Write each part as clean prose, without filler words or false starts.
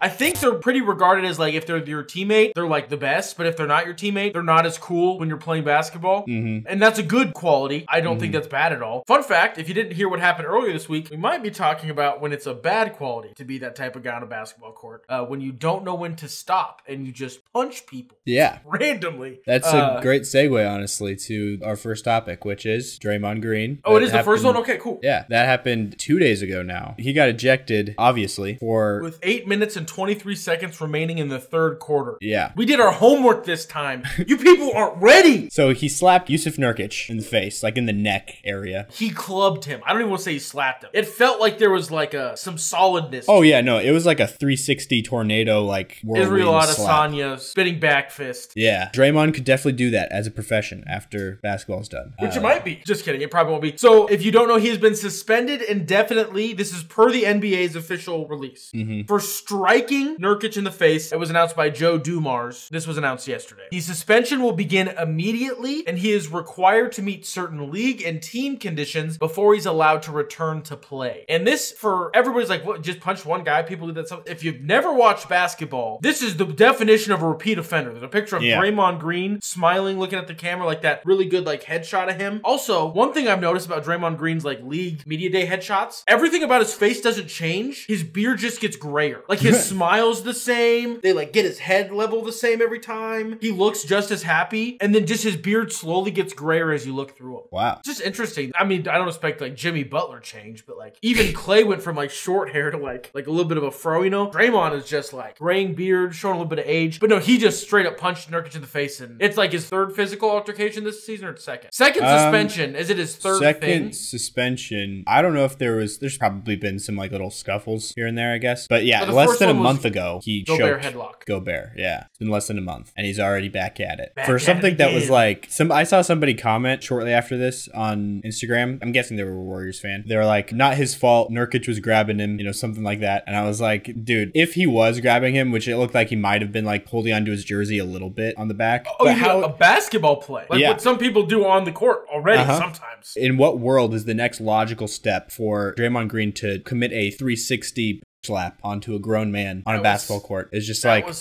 I think they're pretty regarded as like, if they're your teammate, they're like the best, but if they're not your teammate, they're not as cool when you're playing basketball. And that's a good quality. I don't think that's bad at all. Fun fact, if you didn't hear what happened earlier this week, we might be talking about when it's a bad quality to be that type of guy on a basketball court. When you don't know when to stop and you just punch people. Yeah. Randomly. That's a great segue, honestly, to our first topic, which is Draymond Green. Oh, it is the first one? Okay, cool. Yeah, that happened 2 days ago now. He got ejected, obviously, with 8 minutes and 23 seconds remaining in the third quarter. Yeah. We did our homework this time. You people aren't ready. So he slapped Yusuf Nurkic in the face, like in the neck area. He clubbed him. I don't even want to say he slapped him. It felt like there was like some solidness. Oh yeah, no, it was like a 360 tornado, like Israel Adesanya spinning back fist. Yeah, Draymond could definitely do that as a profession after basketball's done. Which it might be. Just kidding. It probably won't be. So if you don't know, he has been suspended indefinitely. This is per the NBA's official release. For striking Nurkic in the face. It was announced by Joe Dumars. This was announced yesterday. The suspension will begin immediately, and he is required to meet certain league and team conditions before he's allowed to return to play. And this, for everybody's like, what, just punch one guy? People do that. If you've never watched basketball, this is the definition of a repeat offender. There's a picture of Draymond Green smiling, looking at the camera, like that really good like headshot of him. Also, one thing I've noticed about Draymond Green's like league media day headshots, everything about his face doesn't change. His beard just gets grayer. Like his smile's the same. They like get his head level the same every time. He looks just as happy. And then just his beard slowly gets grayer as you look through him. Wow. It's just interesting. I mean, I don't expect like Jimmy Butler change, but like even Clay went from like short hair to like a little bit of a fro, you know? Draymond is just like graying beard, showing a little bit of age. But no, he just straight up punched Nurkic in the face, and it's like his third physical altercation this season, or second? Second suspension. Is it his third thing? Second suspension. I don't know if there's probably been some like little scuffles here and there, I guess. But yeah, less than a month ago, he Gobert choked headlock. Gobert. Yeah. It's been less than a month, and he's already back at it. For something that was like, I saw somebody comment shortly after this on Instagram. I'm guessing they were a Warriors fan. They were like, not his fault. Nurkic was grabbing him, you know, something like that. And I was like, dude, if he was grabbing him, which it looked like he might have been like holding onto his jersey a little bit on the back. Oh, you mean a basketball play? Like what some people do on the court already sometimes. In what world is the next logical step for Draymond Green to commit a 360 slap onto a grown man on a basketball court? It's just like... wild.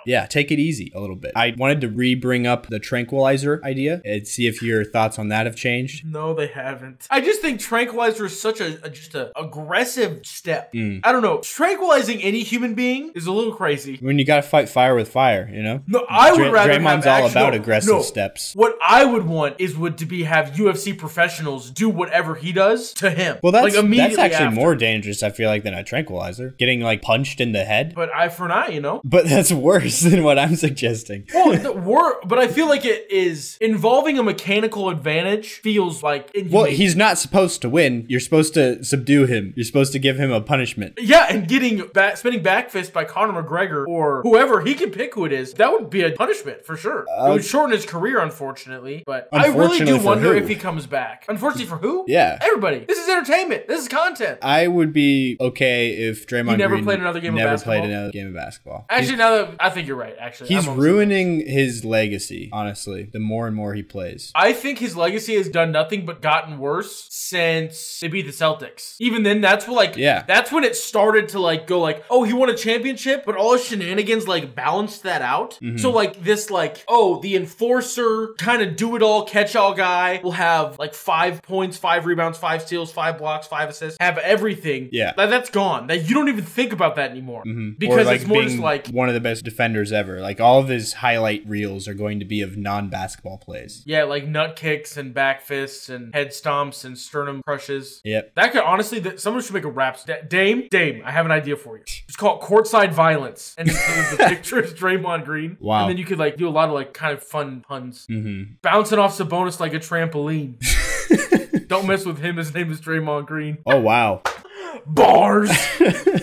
Yeah, take it easy a little bit. I wanted to bring up the tranquilizer idea and see if your thoughts on that have changed. No, they haven't. I just think tranquilizer is such a aggressive step. I don't know. Tranquilizing any human being is a little crazy. When you gotta fight fire with fire, you know? No, I would rather Draymond's all about aggressive steps. What I would want is have UFC professionals do whatever he does to him. Well, that's actually more dangerous, I feel like, than a tranquilizer. Getting like punched in the head. But eye for an eye, you know? But that's worse than what I'm suggesting. Well, but I feel like it is involving a mechanical advantage feels like inhumane. Well, he's not supposed to win. You're supposed to subdue him. You're supposed to give him a punishment. Yeah, and getting spinning back fist by Conor McGregor or whoever, he can pick who it is. That would be a punishment for sure. It would shorten his career, unfortunately. But I really do wonder if he comes back. Unfortunately for who? Yeah. Everybody. This is entertainment. This is content. I would be okay if Draymond Green played another game of basketball. Actually, now that I think you're right, actually. He's ruining his legacy, honestly, the more and more he plays. I think his legacy has done nothing but gotten worse since they beat the Celtics. Even then, that's when that's when it started to like go like, oh, he won a championship, but all his shenanigans like balanced that out. So like this like, oh, the enforcer, kind of do-it-all, catch-all guy will have like 5 points, 5 rebounds, 5 steals, 5 blocks, 5 assists, have everything. Yeah. That's gone. That you don't even think about that anymore. Because like it's more just like one of the best defenders ever. Like all of his highlight reels are going to be of non-basketball plays. Yeah, like nut kicks and back fists and head stomps and sternum crushes. Yep. That could honestly, someone should make a rap. Dame, I have an idea for you. Just call it courtside violence. And the picture is Draymond Green. Wow. And then you could like do a lot of like kind of fun puns. Bouncing off Sabonis like a trampoline. Don't mess with him. His name is Draymond Green. Oh, wow. Bars.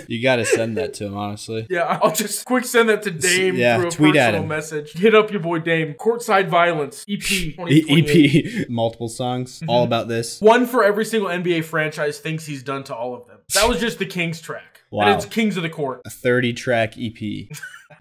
You gotta send that to him, honestly. Yeah, I'll just quick send that to Dame through a tweet personal message. Hit up your boy Dame. Courtside Violence, EP 2028. EP, multiple songs, all about this. One for every single NBA franchise thinks he's done to all of them. That was just the Kings track. Wow. And it's Kings of the Court. A 30-track EP.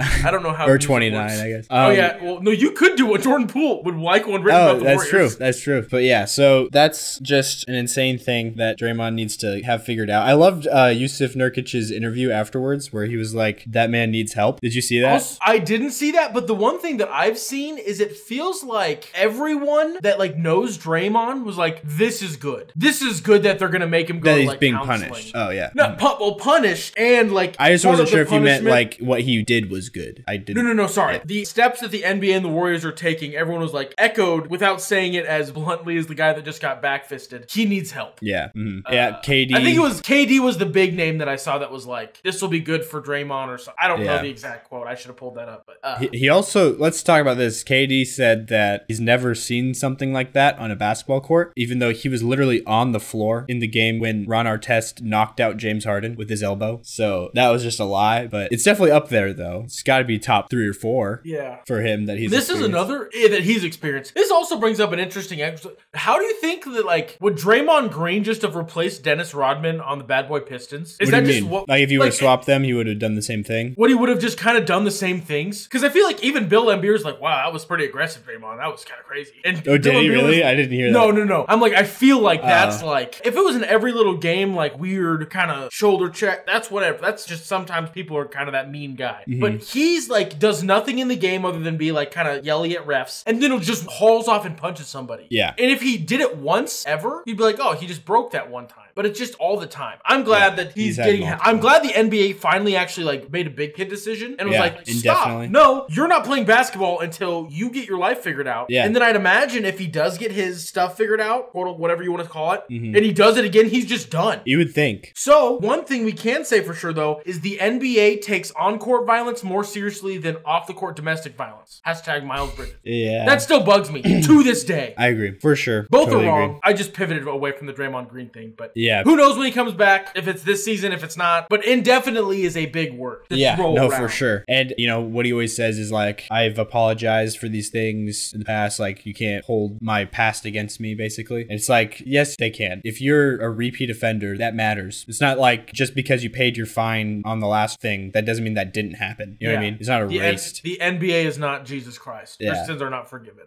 I don't know how. Or 29, I guess. Oh yeah. Well, no, you could do what Jordan Poole would like one written about the that's Warriors. true. That's true. But yeah, so that's just an insane thing that Draymond needs to have figured out. I loved Yusuf Nurkic's interview afterwards where he was like, "That man needs help." Did you see that? Also, I didn't see that, but the one thing that I've seen is it feels like everyone that like knows Draymond was like, "This is good. This is good that they're gonna make him go that he's like being counseling." punished. Oh yeah. Not punished and like. I just wasn't sure if you meant punishment- like what he did was good. I didn't. No, sorry. The steps that the NBA and the Warriors are taking, everyone was like echoed without saying it as bluntly as the guy that just got backfisted. He needs help. Yeah. Mm-hmm. Yeah. KD. I think it was KD was the big name that I saw that was like, this will be good for Draymond or something. I don't know the exact quote. I should have pulled that up. But he also, let's talk about this. KD said that he's never seen something like that on a basketball court, even though he was literally on the floor in the game when Ron Artest knocked out James Harden with his elbow. So that was just a lie, but it's definitely up there though. It's got to be top 3 or 4. Yeah. For him that he's. This is another that he's experienced. This also brings up an interesting episode. How do you think that like would Draymond Green just have replaced Dennis Rodman on the Bad Boy Pistons? Is that just what? Like if you would have swapped them, he would have done the same thing. What he would have just kind of done the same things? Because I feel like even Bill Laimbeer's like, wow, that was pretty aggressive, Draymond. That was kind of crazy. And did he really? I didn't hear that. No. I'm like, I feel like that's like if it was in every little game, like weird kind of shoulder check. That's whatever. That's just sometimes people are kind of that mean guy. Mm-hmm. But he's like does nothing in the game other than be like kind of yelling at refs, and then he'll just hauls off and punches somebody. Yeah. And if he did it once ever, you'd be like, oh, he just broke that one time. But it's just all the time. I'm glad that he's getting. I'm glad the NBA finally actually like made a Big Kid decision and was like, stop. No, you're not playing basketball until you get your life figured out. Yeah. And then I'd imagine if he does get his stuff figured out, or whatever you want to call it, and he does it again, he's just done. You would think. So one thing we can say for sure though is the NBA takes on-court violence more seriously than off-the-court domestic violence. Hashtag Miles Bridges. Yeah. That still bugs me to this day. I agree for sure. Both totally are wrong. agree. I just pivoted away from the Draymond Green thing, but yeah. Who knows when he comes back? If it's this season, if it's not. But indefinitely is a big word. For sure. And you know what he always says is like, I've apologized for these things in the past. Like you can't hold my past against me, basically. And it's like, yes, they can. If you're a repeat offender, that matters. It's not like just because you paid your fine on the last thing, that doesn't mean that didn't happen. You know what I mean? It's not erased. The NBA is not Jesus Christ. Their sins are not forgiven.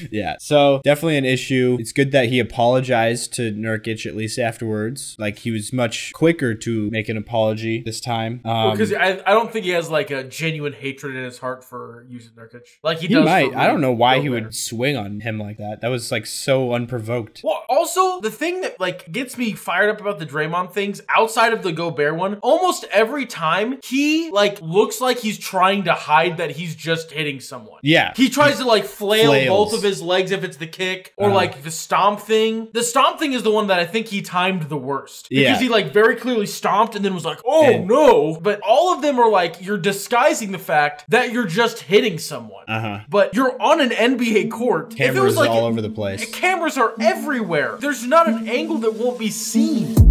Yeah. So definitely an issue. It's good that he apologized to Nurkic at least afterwards. Like he was much quicker to make an apology this time. Because I don't think he has like a genuine hatred in his heart for Yusuf Nurkic. Like he does. Might. I don't know why he would swing on him like that. That was like so unprovoked. Well, also the thing that like gets me fired up about the Draymond things outside of the Gobert one, almost every time he like looks like he's trying to hide that he's just hitting someone. Yeah. He tries to like flails both of his legs if it's the kick or like the stomp thing. The stomp thing is the one that I think he timed the worst because he like very clearly stomped and then was like, oh no. But all of them are like, you're disguising the fact that you're just hitting someone. But you're on an NBA court. Cameras all over the place. Cameras are everywhere. There's not an angle that won't be seen.